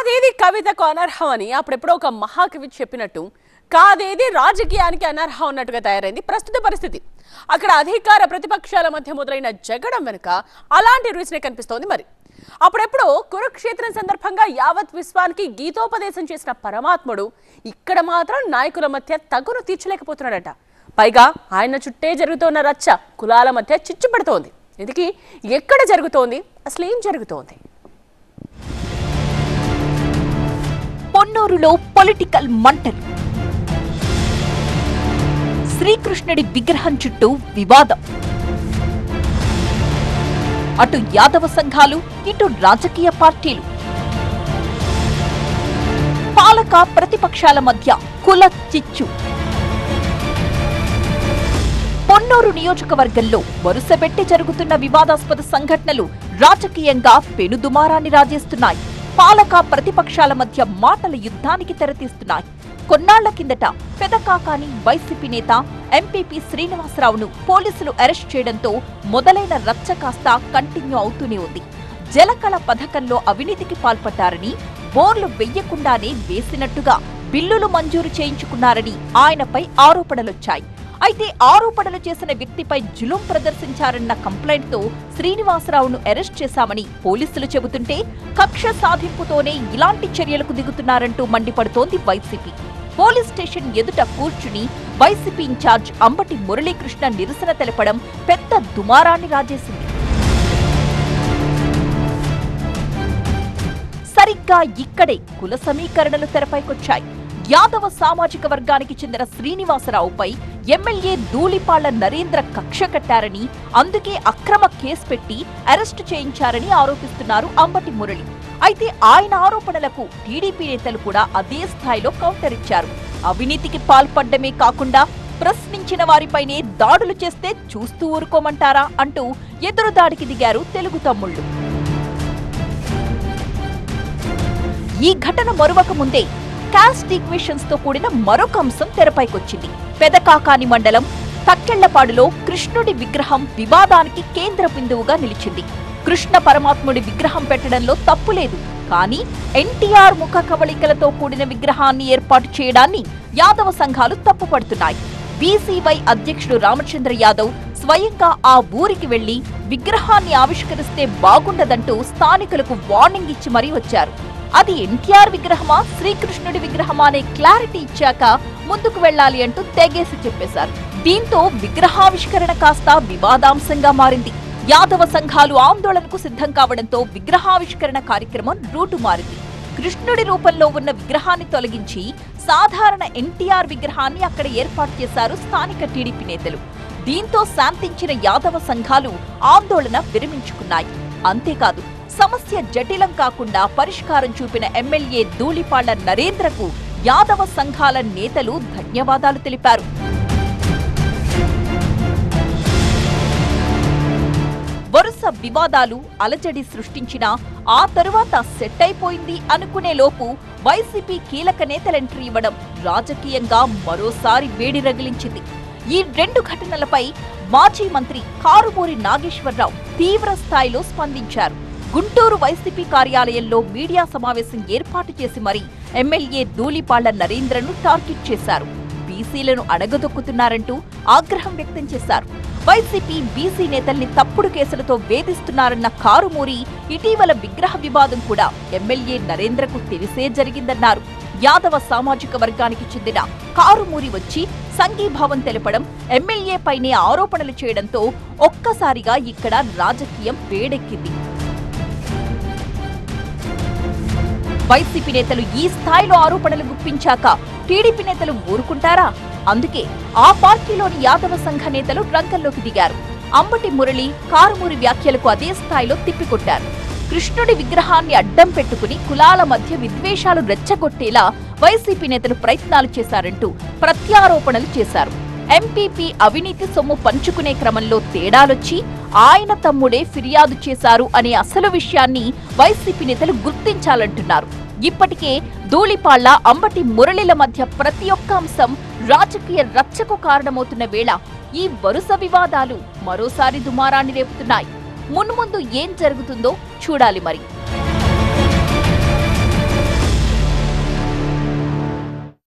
కాదేది కవితకు అనర్హం అని అప్పుడెప్పుడో ఒక మహాకవి చెప్పినట్టు కాదేది రాజకీయానికి అనర్హం అన్నట్టుగా తయారైంది ప్రస్తుత పరిస్థితి. అక్కడ అధికార ప్రతిపక్షాల మధ్య మొదలైన జగడం వెనుక అలాంటి రుచినే కనిపిస్తోంది. మరి అప్పుడెప్పుడో కురుక్షేత్రం సందర్భంగా యావత్ విశ్వానికి గీతోపదేశం చేసిన పరమాత్ముడు ఇక్కడ మాత్రం నాయకుల మధ్య తగును తీర్చలేకపోతున్నాడట. పైగా ఆయన చుట్టే జరుగుతోన్న రచ్చ కులాల మధ్య చిచ్చు పెడుతోంది. ఇందుకీ ఎక్కడ జరుగుతోంది, అసలు ఏం జరుగుతోంది? పొన్నూరులో పొలిటికల్ మంటలు. శ్రీకృష్ణుడి విగ్రహం చుట్టూ వివాదం. అటు యాదవ సంఘాలు, ఇటు రాజకీయ పార్టీలు. పాలక ప్రతిపక్షాల మధ్య కుల చిచ్చు. పొన్నూరు నియోజకవర్గంలో వరుసబెట్టి జరుగుతున్న వివాదాస్పద సంఘటనలు రాజకీయంగా పెనుదుమారాన్ని రాజేస్తున్నాయి. పాలక ప్రతిపక్షాల మధ్య మాటల యుద్ధానికి తెరతీస్తున్నాయి. కొన్నాళ్ల కిందట పెదకాకాని వైసీపీ నేత ఎంపీపీ శ్రీనివాసరావును పోలీసులు అరెస్ట్ చేయడంతో మొదలైన రచ్చ కాస్త కంటిన్యూ అవుతూనే ఉంది. జలకళ పథకంలో అవినీతికి పాల్పడ్డారని, బోర్లు వెయ్యకుండానే వేసినట్టుగా బిల్లులు మంజూరు చేయించుకున్నారని ఆయనపై ఆరోపణలొచ్చాయి. అయితే ఆరోపణలు చేసిన వ్యక్తిపై జులుం ప్రదర్శించారన్న కంప్లైంట్తో శ్రీనివాసరావును అరెస్ట్ చేశామని పోలీసులు చెబుతుంటే కక్ష సాధింపుతోనే ఇలాంటి చర్యలకు దిగుతున్నారంటూ మండిపడుతోంది వైసీపీ. పోలీస్ స్టేషన్ ఎదుట కూర్చుని వైసీపీ ఇన్ఛార్జ్ అంబటి మురళీకృష్ణ నిరసన తెలపడం పెద్ద దుమారాన్ని రాజేసింది. సరిగ్గా ఇక్కడే కుల సమీకరణలు తెరపైకొచ్చాయి. యాదవ సామాజిక వర్గానికి చెందిన శ్రీనివాసరావుపై ఎమ్మెల్యే ధూళిపాళ్ల నరేంద్ర కక్ష కట్టారని, అందుకే అక్రమ కేసు పెట్టి అరెస్టు చేయించారని ఆరోపిస్తున్నారు అంబటి మురళి. అయితే ఆయన ఆరోపణలకు టీడీపీ నేతలు కూడా అదే స్థాయిలో కౌంటర్ ఇచ్చారు. అవినీతికి పాల్పడ్డమే కాకుండా ప్రశ్నించిన వారిపైనే దాడులు చేస్తే చూస్తూ ఊరుకోమంటారా అంటూ ఎదురుదాడికి దిగారు తెలుగు తమ్ముళ్లు. ఈ ఘటన మరువక ముందే కాస్ట్ ఈక్వేషన్స్ తో కూడిన మరొక అంశం తెరపైకొచ్చింది. పెదకాకాని మండలం తక్కెళ్లపాడులో కృష్ణుడి విగ్రహం వివాదానికి కేంద్ర బిందువుగా నిలిచింది. కృష్ణ పరమాత్ముడి విగ్రహం పెట్టడంలో తప్పులేదు, కానీ ఎన్టీఆర్ ముఖ కవళికలతో కూడిన విగ్రహాన్ని ఏర్పాటు చేయడాన్ని యాదవ సంఘాలు తప్పుపడుతున్నాయి. బీసీవై అధ్యక్షుడు రామచంద్ర యాదవ్ స్వయంగా ఆ ఊరికి వెళ్లి విగ్రహాన్ని ఆవిష్కరిస్తే బాగుండదంటూ స్థానికులకు వార్నింగ్ ఇచ్చి మరీ వచ్చారు. అది ఎన్టీఆర్ విగ్రహమా, శ్రీకృష్ణుడి విగ్రహమా అనే క్లారిటీ ఇచ్చాక ముందుకు వెళ్లాలి అంటూ తెగేసి చెప్పేశారు. దీంతో విగ్రహావిష్కరణ కాస్త వివాదాంశంగా మారింది. యాదవ సంఘాలు ఆందోళనకు సిద్ధం కావడంతో విగ్రహావిష్కరణ కార్యక్రమం రూటు మారింది. కృష్ణుడి రూపంలో ఉన్న విగ్రహాన్ని తొలగించి సాధారణ ఎన్టీఆర్ విగ్రహాన్ని అక్కడ ఏర్పాటు చేశారు స్థానిక టీడీపీ నేతలు. దీంతో శాంతించిన యాదవ సంఘాలు ఆందోళన విరమించుకున్నాయి. అంతేకాదు, సమస్య జటిలం కాకుండా పరిష్కారం చూపిన ఎమ్మెల్యే ధూళిపాళ్ల నరేంద్రకు యాదవ సంఘాల నేతలు ధన్యవాదాలు తెలిపారు. వరుస వివాదాలు అలజడి సృష్టించినా ఆ తరువాత సెట్ అయిపోయింది అనుకునే లోపు వైసీపీ కీలక నేతల ఎంట్రీ ఇవ్వడం రాజకీయంగా మరోసారి వేడి రగిలించింది. ఈ రెండు ఘటనలపై మాజీ మంత్రి కారుమూరి నాగేశ్వరరావు తీవ్ర స్థాయిలో స్పందించారు. గుంటూరు వైసీపీ కార్యాలయంలో మీడియా సమావేశం ఏర్పాటు చేసి మరీ ఎమ్మెల్యే ధూళిపాళ్ల నరేంద్రను టార్గెట్ చేశారు. బీసీలను అణగదొక్కుతున్నారంటూ ఆగ్రహం వ్యక్తం చేశారు. వైసీపీ బీసీ నేతల్ని తప్పుడు కేసులతో వేధిస్తున్నారన్న కారుమూరి ఇటీవల విగ్రహ వివాదం కూడా ఎమ్మెల్యే నరేంద్రకు తెలిసే జరిగిందన్నారు. యాదవ సామాజిక వర్గానికి చెందిన కారుమూరి వచ్చి సంఘీభావం తెలపడం, ఎమ్మెల్యే పైనే ఆరోపణలు చేయడంతో ఒక్కసారిగా ఇక్కడ రాజకీయం వేడెక్కింది. వైసీపీ నేతలు ఈ స్థాయిలో ఆరోపణలు గుప్పించాక టీడీపీ నేతలు ఊరుకుంటారా? అందుకే ఆ పార్టీలోని యాదవ సంఘ నేతలు రంగంలోకి దిగారు. అంబటి మురళి, కారుమూరి వ్యాఖ్యలకు అదే స్థాయిలో తిప్పికొట్టారు. కృష్ణుడి విగ్రహాన్ని అడ్డం పెట్టుకుని కులాల మధ్య విద్వేషాలు రెచ్చగొట్టేలా వైసీపీ నేతలు ప్రయత్నాలు చేశారంటూ ప్రత్యారోపణలు చేశారు. ఎంపీపీ అవినీతి సొమ్ము పంచుకునే క్రమంలో తేడాలొచ్చి ఆయన తమ్ముడే ఫిర్యాదు చేశారు అనే అసలు విషయాన్ని వైసీపీ నేతలు గుర్తించాలంటున్నారు. ఇప్పటికే ధూళిపాళ్ల, అంబటి మురళిల మధ్య ప్రతి ఒక్క అంశం రాజకీయ రచ్చకు కారణమవుతున్న వేళ ఈ వరుస వివాదాలు మరోసారి దుమారాన్ని రేపుతున్నాయి. మున్ముందు ఏం జరుగుతుందో చూడాలి మరి.